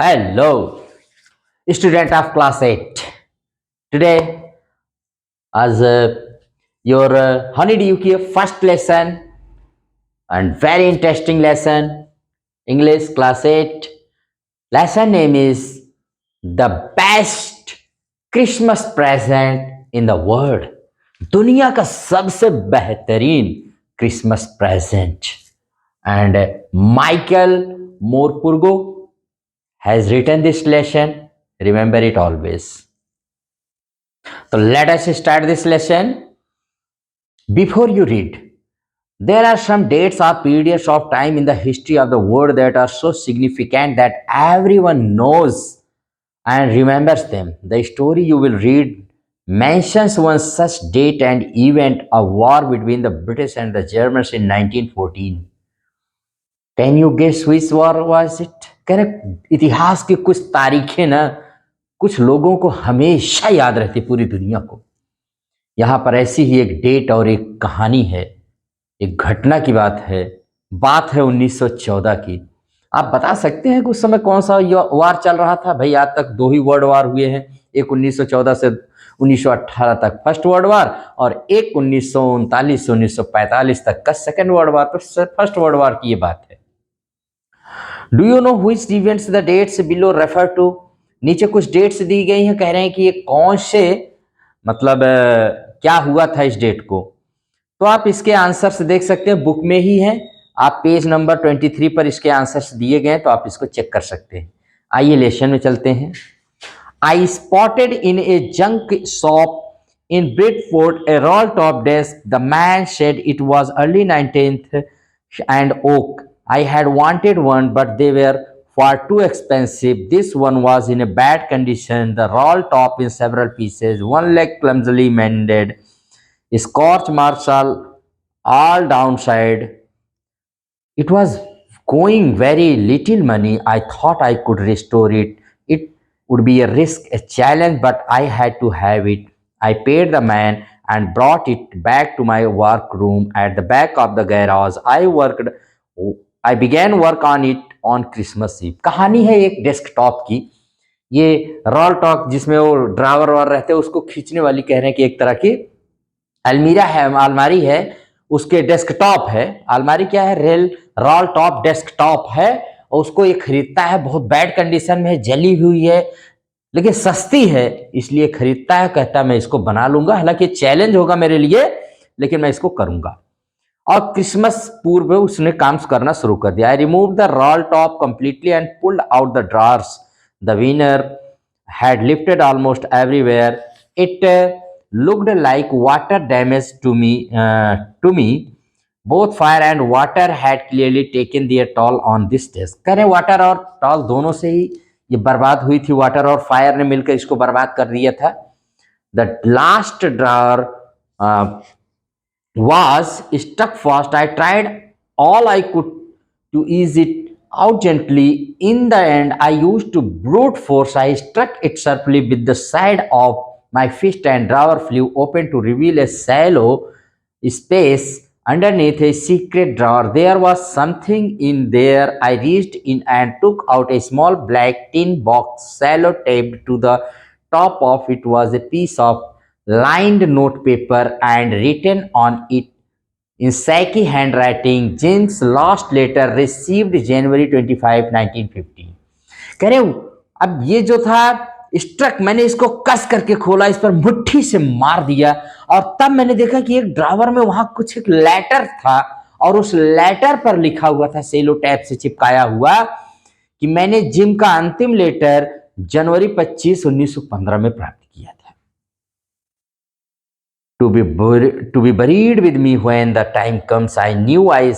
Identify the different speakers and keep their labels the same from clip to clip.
Speaker 1: Hello, student of class 8. Today, as your Honeydew की first lesson and very interesting lesson, English class 8. Lesson name is The Best Christmas Present in the World. दुनिया का सबसे बेहतरीन Christmas present. And Michael Morpurgo has written this lesson. Remember it always. So let us start this lesson. Before you read, there are some dates or periods of time in the history of the world that are so significant that everyone knows and remembers them. The story you will read mentions one such date and event, a war between the British and the Germans in 1914. Can you guess which war was it? Correct. इतिहास की कुछ तारीखें ना कुछ लोगों को हमेशा याद रहती, पूरी दुनिया को. यहाँ पर ऐसी ही एक डेट और एक कहानी है, एक घटना की बात है. बात है 1914 की. आप बता सकते हैं कि उस समय कौन सा वार चल रहा था? भाई आज तक दो ही वर्ल्ड वार हुए हैं. एक 1914 से 1918 तक फर्स्ट वर्ल्ड वार और एक 1939 से 1945 तक का सेकेंड वर्ल्ड वार. तो फर्स्ट वर्ल्ड वार की ये बात है. Do you know which events the dates below refer to? नीचे कुछ डेट्स दी गई हैं, कह रहे हैं कि ये कौन से मतलब क्या हुआ था इस डेट को. तो आप इसके आंसर्स देख सकते हैं, बुक में ही हैं. आप पेज नंबर 23 पर इसके आंसर्स दिए गए हैं, तो आप इसको चेक कर सकते हैं. आइए लेसन में चलते हैं. I spotted in a junk shop in Bridford a roll top desk. The man said it was early 19th and oak. I had wanted one, but they were far too expensive. This one was in a bad condition, the roll top in several pieces, one leg clumsily mended, scorch marks all downside. It was going very little money. I thought I could restore it. It would be a risk, a challenge, but I had to have it. I paid the man and brought it back to my workroom at the back of the garage. I began work on it on Christmas Eve. कहानी है एक desktop की. ये role top जिसमें वो drawer और रहते हैं, उसको खींचने वाली कह रहे हैं कि एक तरह की अलमीरा है, अलमारी है, उसके डेस्कटॉप है. अलमारी क्या है? रोल टॉप डेस्कटॉप है. और उसको ये खरीदता है, बहुत बैड कंडीशन में है, जली हुई है, लेकिन सस्ती है, इसलिए खरीदता है. कहता है मैं इसको बना लूंगा, हालांकि चैलेंज होगा मेरे लिए, लेकिन मैं इसको करूंगा. और क्रिसमस पूर्व उसने काम करना शुरू कर दिया. I remove the role top completely and pulled out the drawers. The winner had lifted almost everywhere. It looked like water damage to me. Both fire and water had clearly taken their toll on this desk. करें water और toll दोनों से ही ये बर्बाद हुई थी. Water और fire ने मिलकर इसको बर्बाद कर दिया था. The last drawer was stuck fast. I tried all I could to ease it out gently. In the end, I used to brute force. I struck it sharply with the side of my fist, and drawer flew open to reveal a shallow space underneath a secret drawer. There was something in there. I reached in and took out a small black tin box, cello taped to the top of it was a piece of lined notepaper and written on it in shaky handwriting, James lost letter received January 25, 1950. कह रहे अब ये जो था struck, मैंने इसको कस करके खोला, इस पर मुट्ठी से मार दिया, और तब मैंने देखा कि एक ड्रावर में वहां कुछ एक लेटर था, और उस लेटर पर लिखा हुआ था सेलो टैप से चिपकाया हुआ कि मैंने जिम का अंतिम लेटर जनवरी 25, 1915 में प्राप्त किया था. To be buried with me when the time comes. I knew I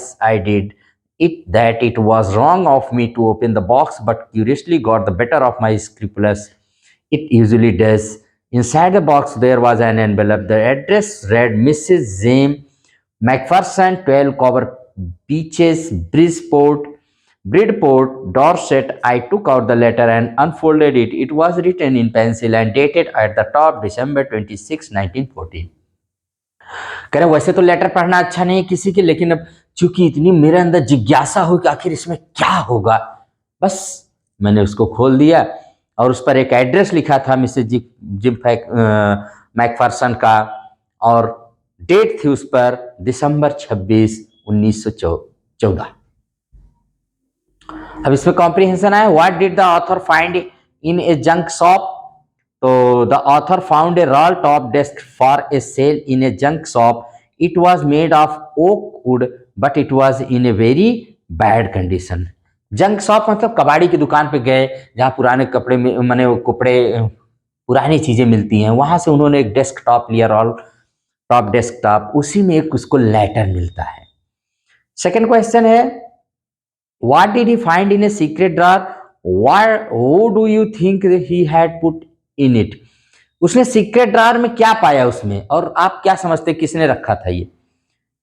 Speaker 1: did it, that it was wrong of me to open the box, but curiously got the better of my scruples. It usually does. Inside the box there was an envelope. The address read Mrs. James McPherson, 12 Cover Beaches, Bridport, Dorset. I took out the letter and unfolded it. It was written in pencil and dated at the top December 26, 1914. कह रहे वैसे तो letter पढ़ना अच्छा नहीं है किसी की, लेकिन अब चूंकि इतनी मेरे अंदर जिज्ञासा हो कि आखिर इसमें क्या होगा, बस मैंने उसको खोल दिया और उस पर एक एड्रेस लिखा था मिसेस जिम मैकफर्सन का, और डेट थी उस पर दिसंबर 26, 1914। अब इसमें कॉम्प्रिहेंशन है। What did the author find in a junk shop? तो the author found a roll top desk for a sale in a junk shop. It was made of oak wood but it was in a very bad condition. Junk shop मतलब कबाड़ी की दुकान पे गए जहाँ पुराने कपड़े में माने वो कपड़े पुरानी चीजें मिलती हैं, वहां से उन्होंने एक डेस्कटॉप लिया, रॉल टॉप डेस्कटॉप, उसी में एक उसको लेटर मिलता है। सेकंड क्वेश्चन है what did he find in a secret drawer? Who do you think he had put in it? उसने सीक्रेट ड्रॉर में क्या पाया उसमें, और आप क्या समझते किसने रखा था ये?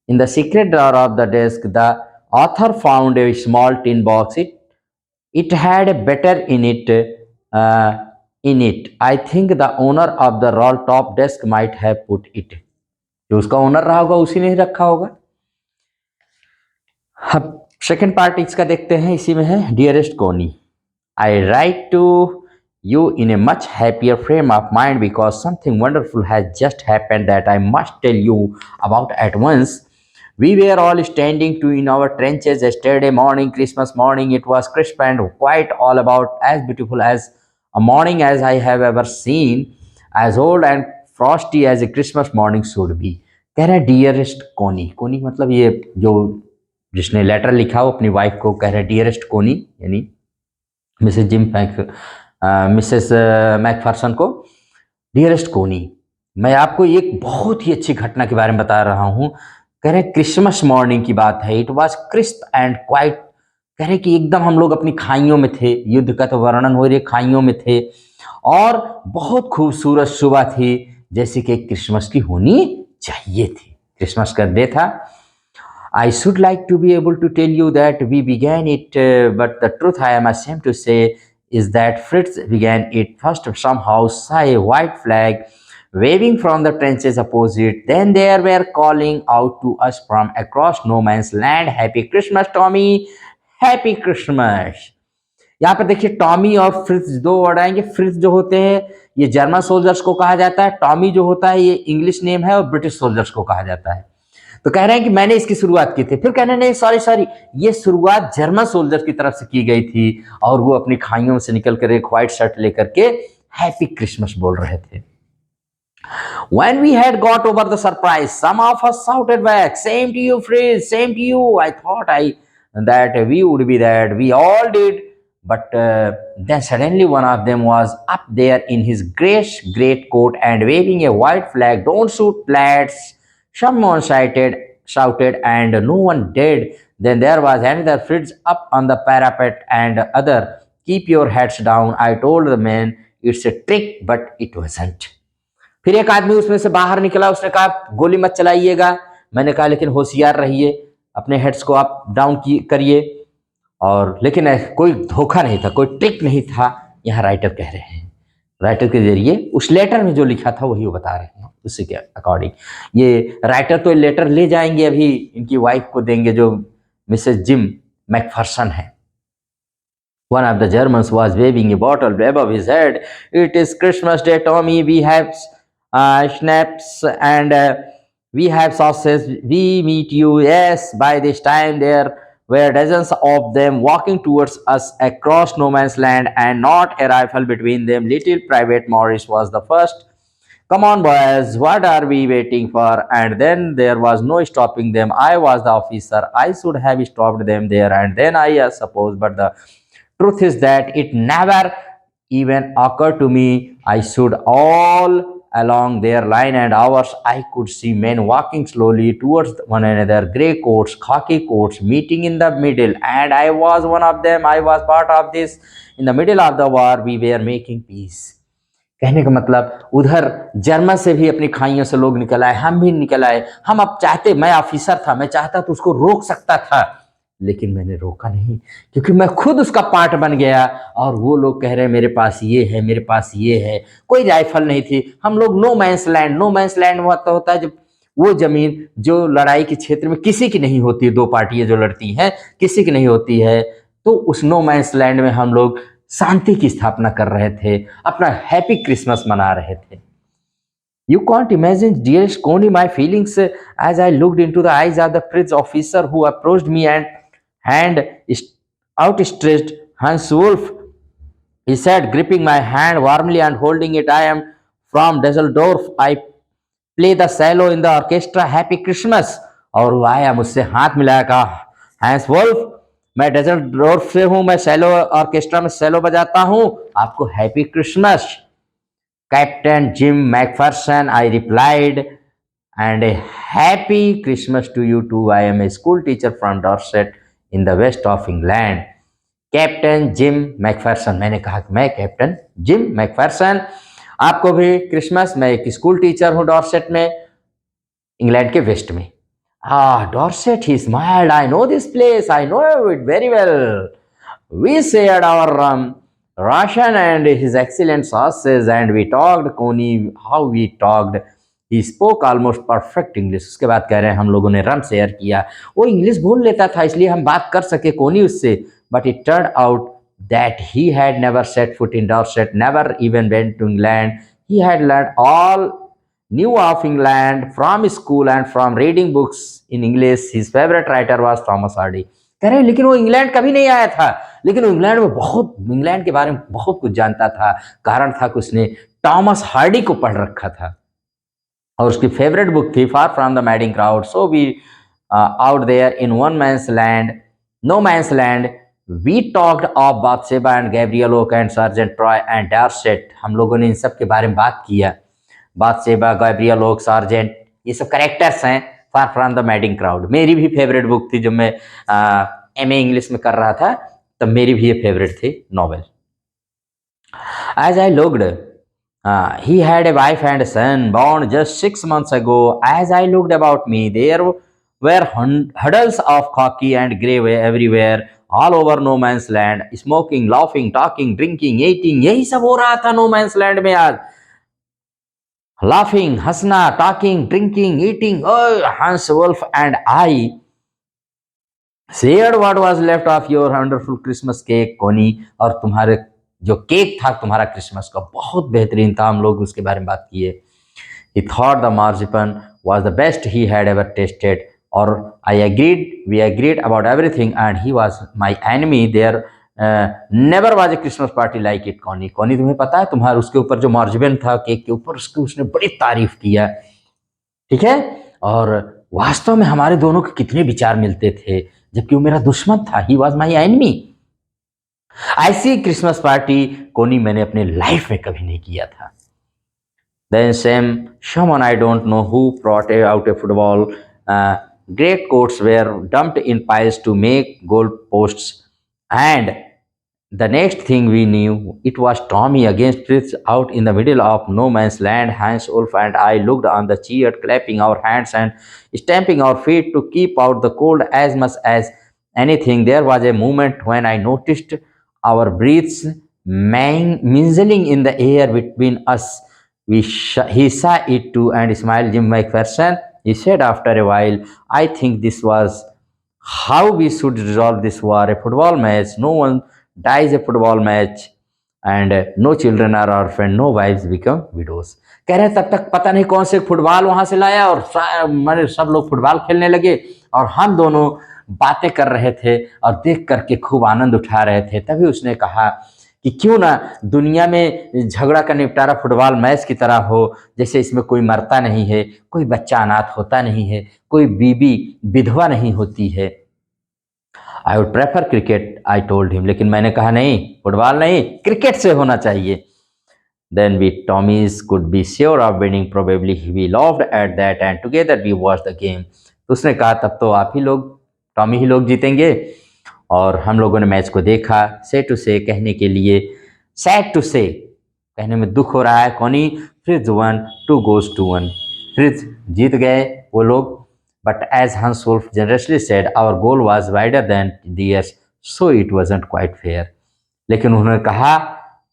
Speaker 1: In the secret drawer of the desk, the author found a small tin box. It had a better in it. I think the owner of the roll top desk might have put it. जो उसका owner रहा होगा उसी ने ही रखा होगा। अब second part इसका देखते हैं, इसी में है डियरेस्ट कोनी, I write to you in a much happier frame of mind because something wonderful has just happened that I must tell you about at once. We were all standing in our trenches yesterday morning, Christmas morning. It was crisp and quite all about as beautiful as a morning as I have ever seen, as old and frosty as a Christmas morning should be. कह रहा है dearest कोनी। कोनी मतलब ये जो जिसने letter लिखा वो अपनी वाइफ को कह रहा है डियरेस्ट कोनी, यानी मिसेस मैकफर्सन को, डियरेस्ट कोनी, मैं आपको एक बहुत ही अच्छी घटना के बारे में बता रहा हूँ। कह रहे क्रिसमस मॉर्निंग की बात है। It was crisp and quite, कह रहे कि एकदम हम लोग अपनी खाइयों में थे, युद्ध का तो वर्णन हो रही, खाइयों में थे, और बहुत खूबसूरत सुबह थी जैसे कि क्रिसमस की होनी चाहिए थी। क्रिसमस का डे था। I should like to be able to tell you that we began it, but the truth I am ashamed to say is that Fritz began it first. Somehow saw a white flag waving from the trenches opposite. Then they were calling out to us from across no man's land, "Happy Christmas, Tommy! Happy Christmas!" यहाँ पर देखिए Tommy और Fritz दो word आएंगे। Fritz जो होते हैं ये जर्मन सोल्जर्स को कहा जाता है, टॉमी जो होता है ये इंग्लिश नेम है और ब्रिटिश सोल्जर्स को कहा जाता है। तो कह रहे हैं कि मैंने इसकी शुरुआत की थी, फिर कहने नहीं सॉरी ये शुरुआत जर्मन सोल्जर की तरफ से की गई थी और वो अपनी खाइयों से निकल कर एक व्हाइट शर्ट लेकर के हैप्पी क्रिसमस बोल रहे थे। When we had got over the surprise, some of us shouted back, "Same to you, Fritz, same to you." I thought that we would be that. We all did. But then suddenly one of them was up there in his great coat and waving a white flag. "Don't shoot, lads!" Someone shouted, and no one did. Then there was another Fritz up on the parapet, and other, "Keep your heads down." I told the men it's a trick, but it wasn't. फिर एक आदमी उसमें से बाहर निकला, उसने कहा गोली मत चलाइएगा। मैंने कहा लेकिन होशियार रहिए, अपने हेड्स को आप डाउन करिए, और लेकिन कोई धोखा नहीं था, कोई ट्रिक नहीं था। यहाँ राइटर कह रहे हैं, राइटर के जरिए उस लेटर में जो लिखा था वही वो बता रहे हैं, उसी के अकॉर्डिंग। ये राइटर तो लेटर ले जाएंगे, अभी इनकी वाइफ को देंगे जो मिसेस जिम मैकफर्सन है। One of the Germans was waving a bottle above his head. "It is Christmas Day, Tommy. We have schnapps and we have sauces. We meet you." Yes, by this time there were dozens of them walking towards us across no man's land, and not a rifle between them. Little Private Morris was the first. "Come on, boys, what are we waiting for?" And then there was no stopping them. I was the officer. I should have stopped them there and then, I suppose, but the truth is that it never even occurred to me. I should all along their line and ours I could see men walking slowly towards one another, grey coats, khaki coats, meeting in the middle, and I was one of them. I was part of this. In the middle of the war we were making peace. कहने का मतलब उधर German से भी अपनी खाइयों से लोग निकल आए, हम भी निकल आए। हम अब चाहते, मैं ऑफिसर था, मैं चाहता तो उसको रोक सकता था, लेकिन मैंने रोका नहीं, क्योंकि मैं खुद उसका पार्ट बन गया। और वो लोग कह रहे हैं मेरे पास ये है, मेरे पास ये है, कोई राइफल नहीं थी। हम लोग no man's land, no man's land मतलब होता है जब वो जमीन जो लड़ाई के क्षेत्र में किसी की नहीं होती, दो पार्टियां जो लड़ती हैं किसी की नहीं होती है, तो उस नो मैंस लैंड में हम लोग शांति की स्थापना कर रहे थे, अपना हैप्पी क्रिसमस मना रहे थे। You can't imagine, dearest Connie, my feelings as I looked into the eyes of the bridge officer who approached me and hand outstretched Hans Wolf. He said, gripping my hand warmly and holding it, I am from Dusseldorf. I play the cello in the orchestra. Happy Christmas. और वो आया मुझसे हाथ मिलाया, कहा, hence Wolff, मैं डेजल्डोर्फ से हूँ, मैं सेलो ऑर्केस्ट्रा में सेलो बजाता हूँ, आपको happy Christmas. Captain Jim McPherson, I replied, and a happy Christmas to you too. I am a school teacher from Dorset in the west of England. Captain gym Macpherson, मैंने कहा कि मैं कैप्टन जिम मैकफर्सन, आपको भी Christmas. मैं एक school teacher हूँ Dorset में, इंग्लैंड के वेस्ट में। Dorset, he smiled, I know this place, I know it very well, we shared our ration and his excellent sauces and we talked, Connie, how we talked. He spoke almost perfect English. उसके बाद कह रहे हैं हम लोगों ने रम share किया, वो इंग्लिश बोल लेता था इसलिए हम बात कर सके कोनी उससे। But it turned out that he had never set foot in Dorset, never even went to England. He had learned all new of England from school and from reading books in English. His favorite writer was Thomas Hardy. कह रहे लेकिन वो England कभी नहीं आया था, लेकिन वो इंग्लैंड में बहुत, इंग्लैंड के बारे में बहुत कुछ जानता था। कारण था कि उसने टॉमस हार्डी को पढ़ रखा था और उसकी फेवरेट बुक थी far from the madding crowd. So we out there in one man's land, no man's land, we talked of Bathsheba and Gabriel Oak and sergeant Troy and Dorset. हम लोगों ने इन सब के बारे में बात किया। बाथशेबा, गैब्रियल ओक, सर्जेंट, ये सब कैरेक्टर्स हैं फार फ्रॉम द मैडिंग क्राउड। मेरी भी फेवरेट बुक थी, जब मैं MA इंग्लिश में कर रहा था तब मेरी भी ये फेवरेट थी novel. As I looked, he had a wife and a son born just 6 months ago. As I looked about me, there were huddles of khaki and grey everywhere, all over no man's land, smoking, laughing, talking, drinking, eating. यही सब हो रहा था no man's land में आज। Laughing, हंसना, talking, drinking, eating. Oh, Hans Wolf and I shared what was left of your wonderful Christmas cake, Connie. और तुम्हारे जो केक था तुम्हारा क्रिसमस का बहुत बेहतरीन था, हम लोग उसके बारे में बात किए। He thought the marzipan was the best he had ever tasted, और I agreed, we agreed about everything, and he was my enemy. There never was a Christmas party like it, Connie. Connie, तुम्हें पता है, तुम्हारे उसके ऊपर जो मार्जिबन था cake के ऊपर, उसकी उसने बड़ी तारीफ किया, ठीक है। और वास्तव में हमारे दोनों के कितने विचार मिलते थे, जबकि वो मेरा दुश्मन था। He was my enemy. ऐसी क्रिसमस पार्टी कोनी मैंने अपने लाइफ में कभी नहीं किया था। Then someone I don't know who brought out a football. Great coats were dumped in piles to make goal posts, and the next thing we knew, it was Tommy against Fritz out in the middle of no man's land. Hans Ulf and I looked on the cheer, clapping our hands and stamping our feet to keep out the cold as much as anything. There was a moment when I noticed our breaths mingling in the air between us. He saw it too and smiled. Jim McPherson, he said after a while, I think this was how we should resolve this war. A football match, no one dies a football match, and no children are orphaned, no wives become widows. कह रहे तब तक पता नहीं कौन से football वहां से लाया और मैंने सब लोग फुटबॉल खेलने लगे और हम दोनों बातें कर रहे थे और देख करके खूब आनंद उठा रहे थे। तभी उसने कहा कि क्यों ना दुनिया में झगड़ा का निपटारा फुटबॉल मैच की तरह हो, जैसे इसमें कोई मरता नहीं है, कोई बच्चा अनाथ होता नहीं है, कोई बीबी विधवा नहीं होती है। I would prefer cricket, I told him, लेकिन मैंने कहा नहीं, फुटबॉल नहीं, क्रिकेट से होना चाहिए। Then we Tommies could be sure of winning. Probably we laughed at that and together we watched the game. तो उसने कहा तब तो आप ही लोग, टॉमी ही लोग जीतेंगे, और हम लोगों ने मैच को देखा। से टू से कहने के लिए, सैड टू से कहने में दुख हो रहा है कौनी, फ्रिज 1-2 goes to 1, फ्रिज जीत गए वो लोग। But as Hans Wolf generously said, our goal was wider than theirs, so it wasn't quite fair. लेकिन उन्होंने कहा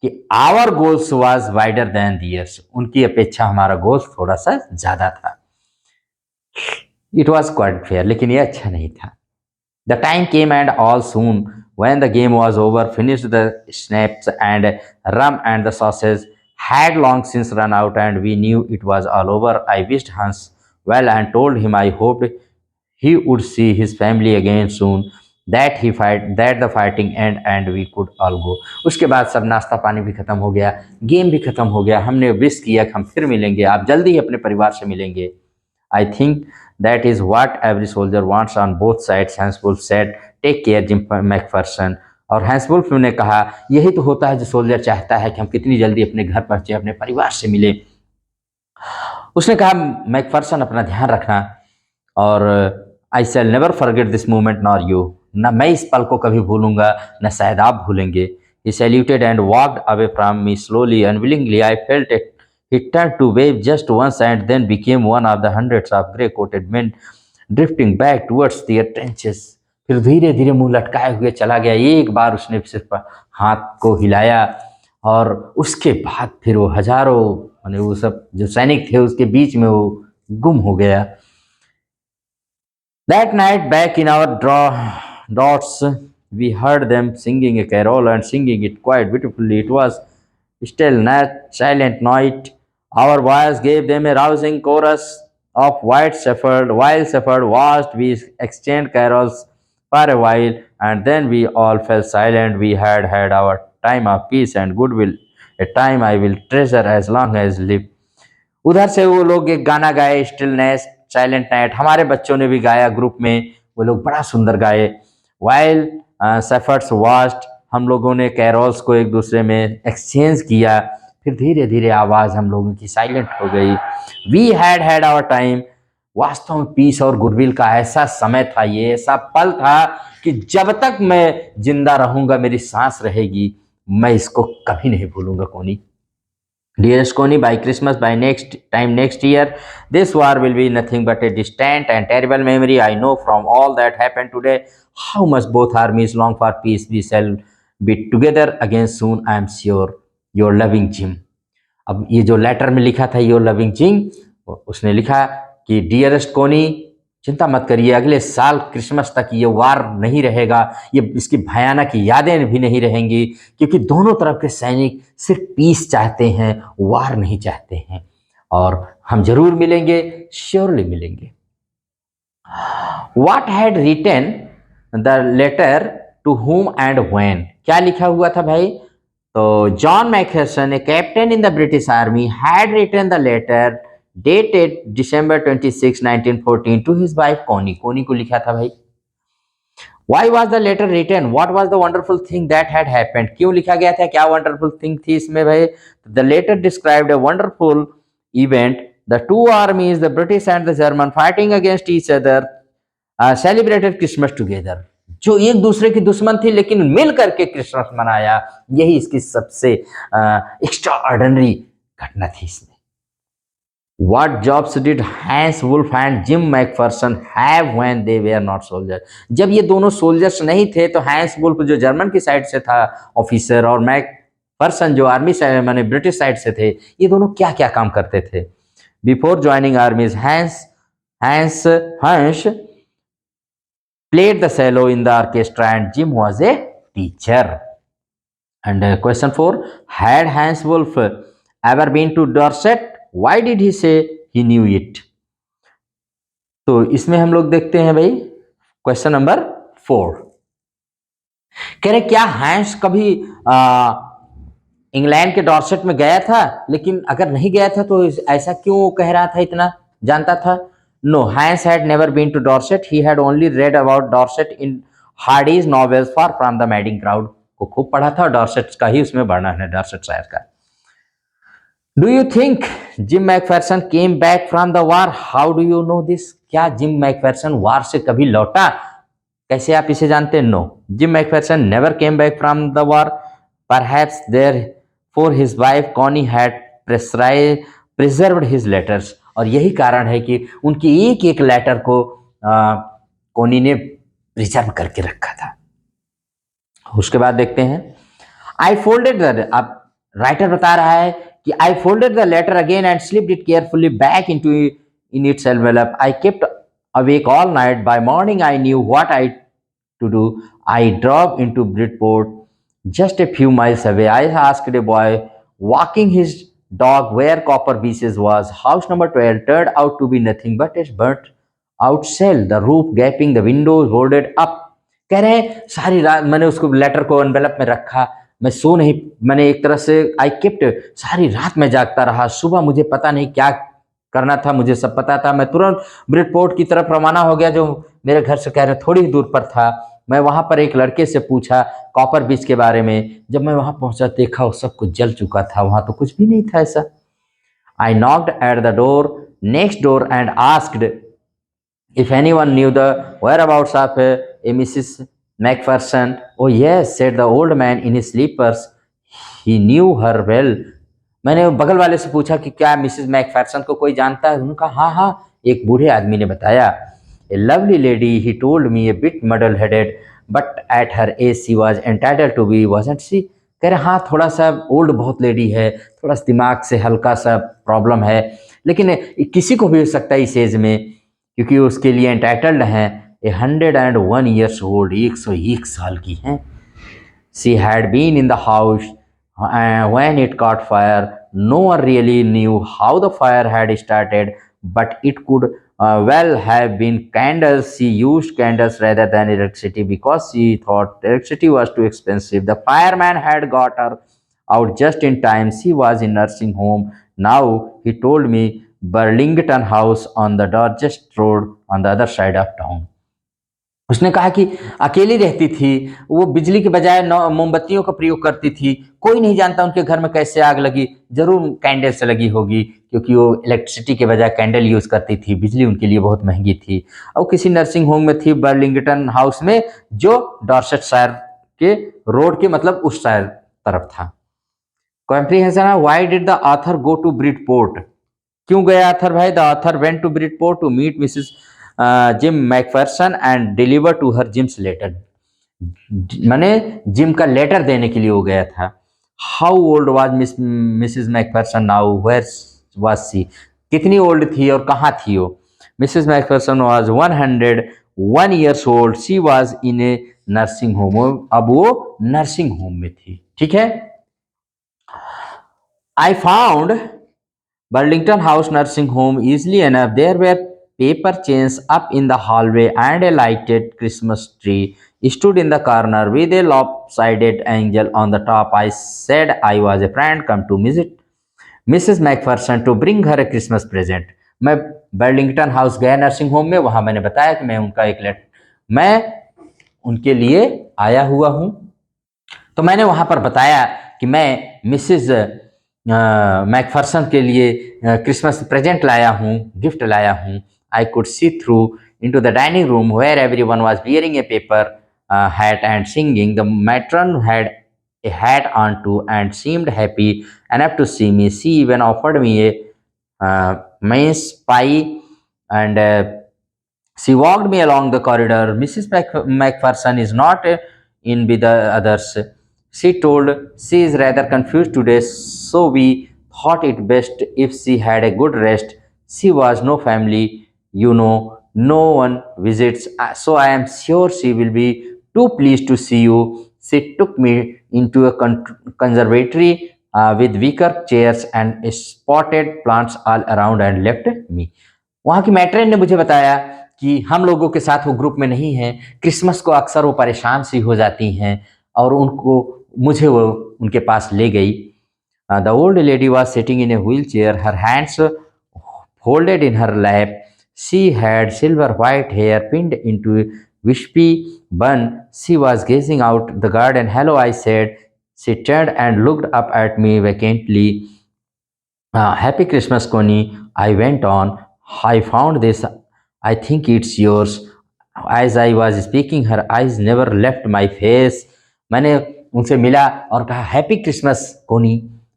Speaker 1: कि our goals was wider than theirs, उनकी अपेक्षा हमारा गोल थोड़ा सा ज्यादा था। It was quite fair, लेकिन ये अच्छा नहीं था। The time came and all soon When the game was over, finished the snaps and rum and the sauces had long since run out, and we knew it was all over. I wished Hans well and told him I hoped he would see his family again soon, that the fighting end and we could all go. उसके बाद सब नाश्ता पानी भी खत्म हो गया, game भी खत्म हो गया, हमने विश किया कि हम फिर मिलेंगे, आप जल्दी ही अपने परिवार से मिलेंगे. I think that is what every soldier wants on both sides, Hans Wolf said. Take care, Jim McPherson. और हैंस वुल्फ ने कहा यही तो होता है जो सोल्जर चाहता है कि हम कितनी जल्दी अपने घर पहुंचे, अपने परिवार से मिले. उसने कहा मैकफर्सन अपना ध्यान रखना, और I shall never forget this moment nor you, न मैं इस पल को कभी भूलूंगा न शायद आप भूलेंगे. He saluted and walked away from me slowly. Unwillingly, I felt it. He turned to wave just once and then became one of the hundreds of grey-coated men drifting back towards their trenches. फिर धीरे धीरे मुंह लटकाए हुए चला गया. एक बार उसने सिर्फ हाथ को हिलाया और उसके बाद फिर वो हजारों माने वो सब जो सैनिक थे उसके बीच में वो गुम हो गया. That night back in our dots, we heard them singing a carol and singing it quite beautifully. It was still not silent night. Our voice gave them a rousing chorus of white shepherd, wild shepherd watched. We exchanged carols for a while, and then we all fell silent. We had had our time of peace and goodwill, a time I will treasure as long as live. उधर से वो लोग एक गाना गाए, stillness silent night. हमारे बच्चों ने भी गाया ग्रुप में, वो लोग बड़ा सुंदर गाए. वाइल सेफर्ट्स वास्ट, हम लोगों ने कैरोल्स को एक दूसरे में एक्सचेंज किया. फिर धीरे धीरे आवाज़ हम लोगों की साइलेंट हो गई. We had had our time. वास्तव में पीस और गुडविल का ऐसा समय था, ये ऐसा पल था कि जब तक मैं जिंदा रहूंगा, मेरी सांस रहेगी, मैं इसको कभी नहीं भूलूंगा. कोनी, Dearest Connie, by Christmas, by next year, this war will be nothing but a distant and terrible memory. I know from all that happened today how much both armies long for peace. We shall be together again soon, I am sure. Your loving Jim. अब ये जो letter में लिखा था your loving gym, उसने लिखा कि dearest कोनी, चिंता मत करिए, अगले साल क्रिसमस तक ये वार नहीं रहेगा, ये इसकी भयानक यादें भी नहीं रहेंगी, क्योंकि दोनों तरफ के सैनिक सिर्फ पीस चाहते हैं, वार नहीं चाहते हैं. और हम जरूर मिलेंगे, श्योरली मिलेंगे. What had written the letter to whom and when? क्या लिखा हुआ था भाई? तो John McPherson, a captain in the British army, had written the letter dated December 26, 1914 to his wife Connie. Connie को लिखा था भाई. Why was the letter written? What was the wonderful thing that had happened? क्यों लिखा गया था? क्या wonderful thing थी इसमें भाई? The letter described a wonderful event. The two armies, the British and the German, fighting against each other, celebrated Christmas together. जो एक दूसरे की दुश्मन थी लेकिन मिल करके क्रिसमस मनाया, यही इसकी सबसे एक्स्ट्रा ऑर्डिनरी घटना थी इसमें. What jobs did Hans Wolf and Jim McPherson have when they were not soldiers? जब ये दोनों सोल्जर्स नहीं थे तो हैंस वुल्फ जो जर्मन की साइड से था ऑफिसर, और मैकफर्सन जो आर्मी से माने ब्रिटिश साइड से थे, ये दोनों क्या क्या काम करते थे? Before joining आर्मीज, Hans played the cello in the orchestra and Jim was a teacher. And question 4, had Hans Wolf ever been to Dorset? Why did he say he knew it? तो इसमें हम लोग देखते हैं भाई क्वेश्चन नंबर 4. कह रहे क्या हैंस कभी इंग्लैंड के डॉर्सेट में गया था? लेकिन अगर नहीं गया था तो ऐसा क्यों कह रहा था, इतना जानता था? No, Hans had never been to Dorset. He had only read about Dorset in Hardy's novels far from the madding crowd. को खूब पढ़ा था, डॉर्सेट का ही उसमें वर्णन है, डॉर्सेट शायर का. Do you think Jim McPherson came back from the war? How do you know this? क्या जिम मैकफेरसन वार से कभी लौटा? कैसे आप इसे जानते हैं? No, Jim McPherson never came back from the war. Perhaps therefore his wife Connie had preserved his letters. और यही कारण है कि उनकी एक एक लेटर को कोनी ने प्रिजर्व करके रखा था. उसके बाद देखते हैं, I folded the, अब राइटर बता रहा है कि I folded the letter again and slipped it carefully back in its envelope. I kept awake all night. By morning I knew what I to do? I drove into Bridport, just a few miles away. I asked a boy walking his dog where Copper Beaches was. House number 12 turned out to be nothing but a burnt out shell, the roof gaping, the windows boarded up. कह रहे हैं सारी रात मैंने उसको letter को envelope में रखा, मैं सो नहीं, मैंने एक तरह से आई केप्ट, सारी रात मैं जागता रहा, सुबह मुझे पता नहीं क्या करना था, मुझे सब पता था। मैं तुरंत ब्रिडपोर्ट की तरफ रवाना हो गया, जो मेरे घर से कह रहे थोड़ी ही दूर पर था। मैं वहां पर एक लड़के से पूछा कॉपर बीच के बारे में। जब मैं वहां पहुंचा देखा वो सब कुछ जल चुका था, वहां तो कुछ भी नहीं था ऐसा। I knocked at the door next door and asked if anyone knew the whereabouts of a Mrs. Macpherson. Oh yes, said the old man in his sleepers. He knew her well. मैंने बगल वाले से पूछा कि क्या Mrs मैकफेरसन को कोई जानता है? उन्होंने कहा हाँ हाँ, एक बूढ़े आदमी ने बताया। A lovely lady, he told me, a bit muddle-headed, but at her age she was entitled to be, wasn't she? कह रहे हाँ, थोड़ा सा ओल्ड बहुत लेडी है, थोड़ा सा दिमाग से हल्का सा प्रॉब्लम है, लेकिन किसी को भी हो सकता है इस एज में, क्योंकि उसके लिए एंटाइटल्ड हैं। 101 years old, 101 साल की हैं। She had been in the house when it caught fire. No one really knew how the fire had started, but it could well have been candles. She used candles rather than electricity because she thought electricity was too expensive. The fireman had got her out just in time. She was in nursing home now, he told me. Burlington House on the Dorchester Road on the other side of town. उसने कहा कि अकेली रहती थी, वो बिजली के बजाय मोमबत्तियों का प्रयोग करती थी। कोई नहीं जानता उनके घर में कैसे आग लगी, जरूर कैंडल से लगी होगी, क्योंकि वो इलेक्ट्रिसिटी के बजाय कैंडल यूज करती थी, बिजली उनके लिए बहुत महंगी थी। और किसी नर्सिंग होम में थी, बर्लिंगटन हाउस में, जो डॉर्सेटशायर के रोड के मतलब उस साइड तरफ था। कॉम्प्रिहेंशन है, why did the author go to Bridport? क्यों गया ऑथर भाई? The author went to Bridport to meet Mrs Jim McPherson and deliver to her Jim's letter. माने जिम का लेटर देने के लिए वो गया था। How old was Mrs McPherson now, where was she? कितनी ओल्ड थी और कहाँ थी वो? Mrs McPherson was 101 years old. She was in a nursing home. अब वो नर्सिंग होम में थी। ठीक है। I found Burlington House nursing home easily enough. There were paper chains up in the hallway and a lighted Christmas tree stood in the corner with a lopsided angel on the top. I said I was a friend come to visit Mrs. Macpherson to bring her a Christmas present. मैं Burlington house गया nursing home में, वहां मैंने बताया कि मैं उनका एक मैं उनके लिए आया हुआ हूं। तो मैंने वहां पर बताया कि मैं मिसेज मैकफरसन के लिए क्रिसमस प्रेजेंट लाया हूँ, गिफ्ट लाया हूँ। I could see through into the dining room where everyone was wearing a paper hat and singing. The matron had a hat on too and seemed happy enough to see me. She even offered me a mince pie and she walked me along the corridor. Mrs. Macpherson is not in with the others, she told. She is rather confused today, so we thought it best if she had a good rest. She was no family, you know, no one visits, so I am sure she will be too pleased to see you. She took me into a conservatory with wicker chairs and spotted plants all around and left me. वहाँ की मैट्रेन ने मुझे बताया कि हम लोगों के साथ वो ग्रुप में नहीं है। क्रिसमस को अक्सर वो परेशान सी हो जाती हैं और उनको मुझे वो उनके पास ले गई। The old lady was sitting in a wheel chair, her hands folded in her lap. She had silver white hair pinned into a wispy bun. She was gazing out the garden. Hello, I said. She turned and looked up at me vacantly. Happy Christmas, Connie, I went on. I found this. I think it's yours. As I was speaking, her eyes never left my face. मैंने उनसे मिला और कहा happy Christmas कोनी।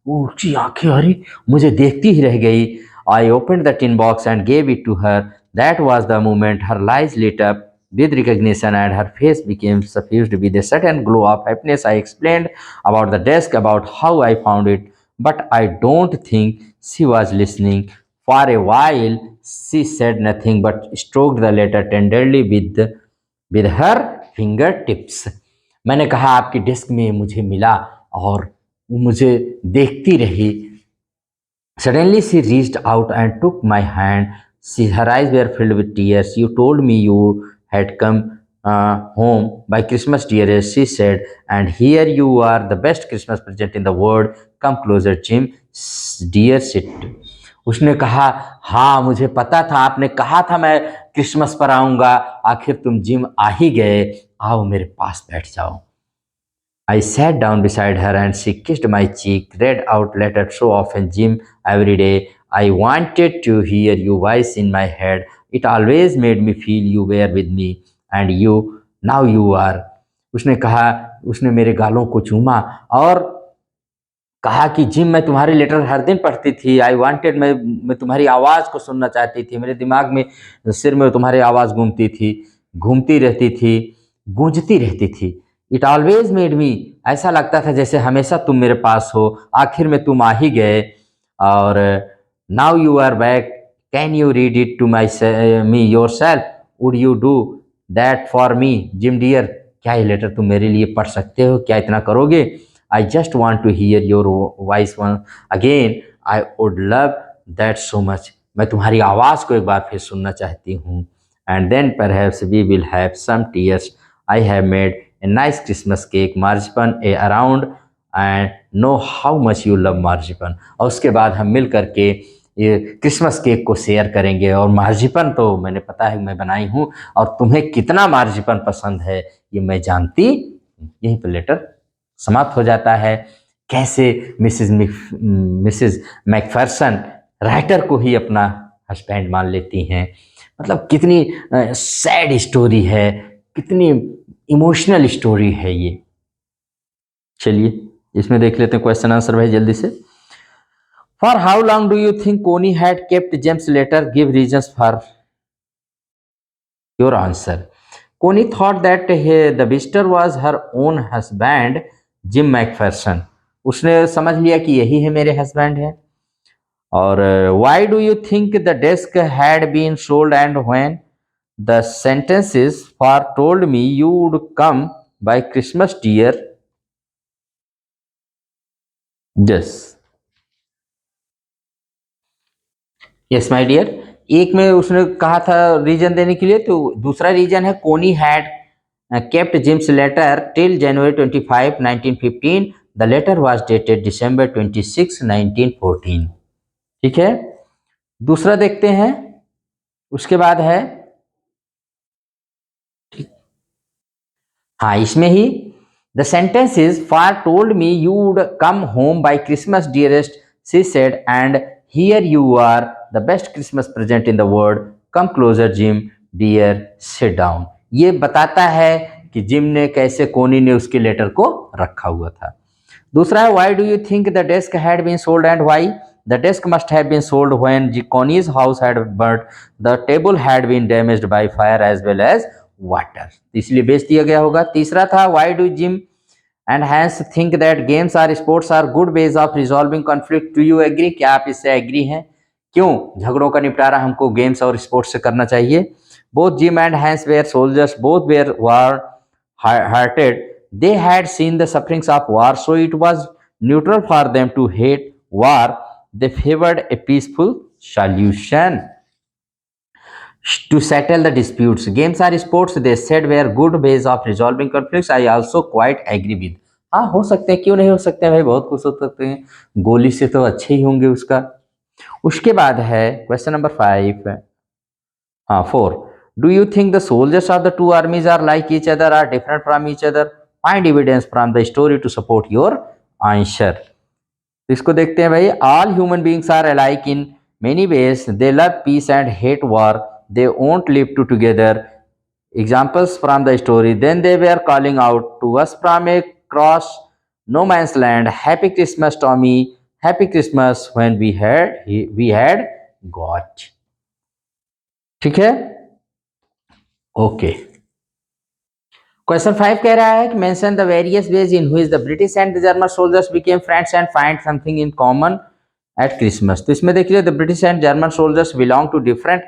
Speaker 1: वो उसकी आंखें हरी मुझे देखती ही रह गई। I opened the tin box and gave it to her. That was the moment her eyes lit up with recognition and her face became suffused with a certain glow of happiness. I explained about the desk, about how I found it, but I don't think she was listening. For a while, she said nothing but stroked the letter tenderly with her finger tips. मैंने कहा आपकी desk में मुझे मिला और वो मुझे देखती रही। Suddenly she reached out and took my hand. Her eyes were filled with tears. You told me you had come home by Christmas, dearest, she said, and here you are, the best Christmas present in the world. Come closer, Jim. Dear, sit. उसने कहा, हाँ मुझे पता था, आपने कहा था मैं क्रिसमस पर आऊँगा, आखिर तुम जिम आ ही गए, आओ मेरे पास बैठ जाओ। I sat down beside her and she kissed my cheek, read out letters so often, Jim, every day. I wanted to hear your voice in my head. It always made me feel you were with me and now you are. उसने कहा, उसने मेरे गालों को चूमा और कहा कि जिम मैं तुम्हारे लेटर हर दिन पढ़ती थी। आई वांटेड, मैं तुम्हारी आवाज़ को सुनना चाहती थी। मेरे दिमाग में, सिर में तुम्हारी आवाज़ घूमती थी, घूमती रहती थी, गूंजती रहती थी। इट ऑलवेज मेड मी, ऐसा लगता था जैसे हमेशा तुम मेरे पास हो, आखिर में तुम आ ही गए। और now you are back, can you read it to me yourself, would you do that for me Jim dear. क्या ये लेटर तुम मेरे लिए पढ़ सकते हो, क्या इतना करोगे? I just want to hear your voice once again. I would love that so much. मैं तुम्हारी आवाज़ को एक बार फिर सुनना चाहती हूँ। And then perhaps we will have some tears. I have made a nice Christmas cake, marzipan around, and know how much you love marzipan. और उसके बाद हम मिल करके ये क्रिसमस केक को शेयर करेंगे। और मार्जिपन तो मैंने पता है मैं बनाई हूँ, और तुम्हें कितना मार्जिपन पसंद है ये मैं जानती। यहीं पर लेटर समाप्त हो जाता है। कैसे मिसिज मैकफर्सन राइटर को ही अपना हस्बैंड मान लेती हैं। मतलब कितनी सैड स्टोरी है, कितनी इमोशनल स्टोरी है ये। चलिए इसमें देख लेते हैं क्वेश्चन आंसर भाई जल्दी से। For how long do you think Connie had kept James letter, give reasons for your answer. Connie thought that the visitor was her own husband Jim McPherson. उसने समझ लिया कि यही है मेरे हस्बैंड है। और why do you think the desk had been sold and when the sentences for told me you would come by Christmas dear. Yes my dear. एक में उसने कहा था रीजन देने के लिए, तो दूसरा रीजन है कोनी had kept Jim's letter till January 25, 1915. The letter was dated December 26, 1914. ठीक है, दूसरा देखते हैं। उसके बाद है, हाँ इसमें ही, The sentence is, far told me you would come home by Christmas, dearest, she said, and here you are, the best Christmas present in the world. Come closer, Jim, dear, sit down. ये बताता है कि gym ने कैसे कोनी ने उसके letter को रखा हुआ था। दूसरा है, why do you think the desk had been sold and why? The desk must have been sold when Connie's house had burnt. The table had been damaged by fire as well as water. इसलिए बेच दिया गया होगा। तीसरा था, why do Jim and Hans think that games or sports are good ways of resolving conflict? Do you agree? क्या आप इससे एग्री हैं? क्यों झगड़ों का निपटारा हमको गेम्स और स्पोर्ट्स से करना चाहिए? Both Jim and Hans were soldiers. Both were war-hearted. They had seen the sufferings of war, so it was neutral for them to hate war. They favored a peaceful solution to settle the disputes. Games or sports, they said, were good ways of resolving conflicts. I also quite agree with. हाँ हो सकते हैं, क्यों नहीं हो सकते हैं भाई, बहुत खुश हो सकते हैं, गोली से तो अच्छे ही होंगे उसका। उसके बाद है क्वेश्चन नंबर 5, हाँ 4, do you think the soldiers of the two armies are like each other, are different from each other? Find evidence from the story to support your answer. इसको देखते हैं भाई। All human beings are alike in many ways, they love peace and hate war, they won't live together. Examples from the story, then they were calling out to us from across no man's land, happy Christmas Tommy, happy Christmas, when we had got. ठीक है, okay. Question 5 कह रहा है कि mention the various ways in which the British and the German soldiers became friends and find something in common at Christmas. तो इसमें देखिए, the British and German soldiers belong to different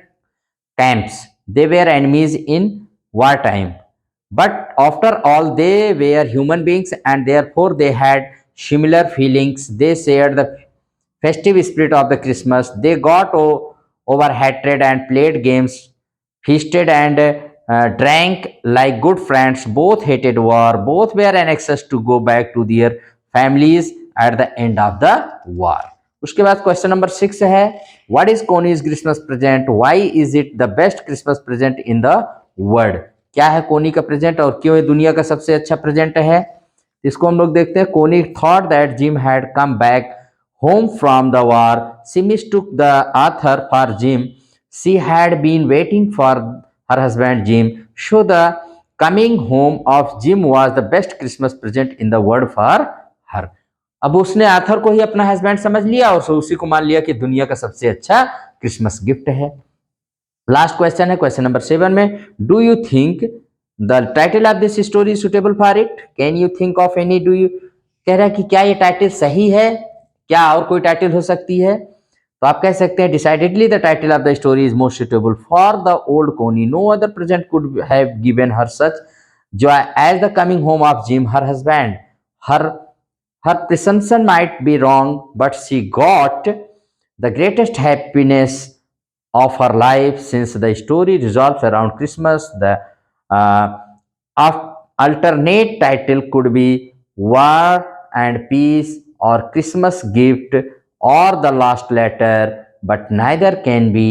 Speaker 1: camps. They were enemies in wartime. But after all, they were human beings and therefore they had similar feelings. They shared the festive spirit of the Christmas. They got over hatred and played games, feasted and drank like good friends. Both hated war. Both were anxious to go back to their families at the end of the war. उसके बाद question number 6 है, what is Connie's Christmas present, why is it the best Christmas present in the world. क्या है कोनी का present और क्यों ये दुनिया का सबसे अच्छा प्रेजेंट है। इसको हम लोग देखते हैं। कोनी thought that gym had come back home from the war. She mistook the author for Jim. She had been waiting for her husband Jim. So the coming home of Jim was the best Christmas present in the world for her. अब उसने author को ही अपना husband समझ लिया और उसी को मान लिया कि दुनिया का सबसे अच्छा क्रिसमस गिफ्ट है। लास्ट क्वेश्चन है क्वेश्चन नंबर 7 में, do you think the title of this story suitable for it, can you think of any, do you, कह रहा है कि क्या ये टाइटल सही है, क्या और कोई टाइटल हो सकती है। तो आप कह सकते हैं decidedly the title of the story is most suitable for the old Connie, no other present could have given her such joy as the coming home of Jim her husband. her presumption might be wrong, but she got the greatest happiness of her life since the story revolves around Christmas. The alternate title could be War and Peace or Christmas Gift or The Last Letter, but neither can be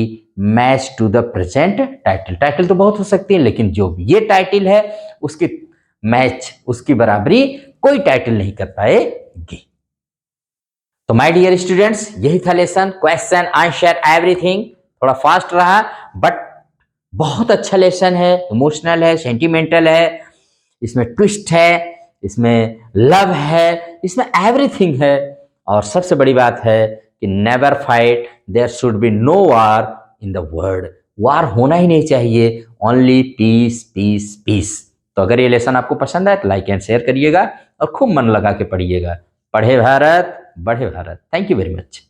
Speaker 1: matched to the present title. Title तो बहुत हो सकती है लेकिन जो ये title है उसकी मैच, उसकी बराबरी कोई टाइटल नहीं कर पाएगी। तो माय डियर स्टूडेंट्स, यही था लेसन, क्वेश्चन आंसर एवरीथिंग। थोड़ा फास्ट रहा बट बहुत अच्छा लेसन है, इमोशनल है, सेंटिमेंटल है, इसमें ट्विस्ट है, इसमें लव है, इसमें एवरीथिंग है। और सबसे बड़ी बात है कि never fight, there should be no war in the world. War होना ही नहीं चाहिए, ओनली पीस पीस पीस। तो अगर ये लेसन आपको पसंद आए तो लाइक एंड शेयर करिएगा और खूब मन लगा के पढ़िएगा। पढ़े भारत, बढ़े Bharat. Thank you very much.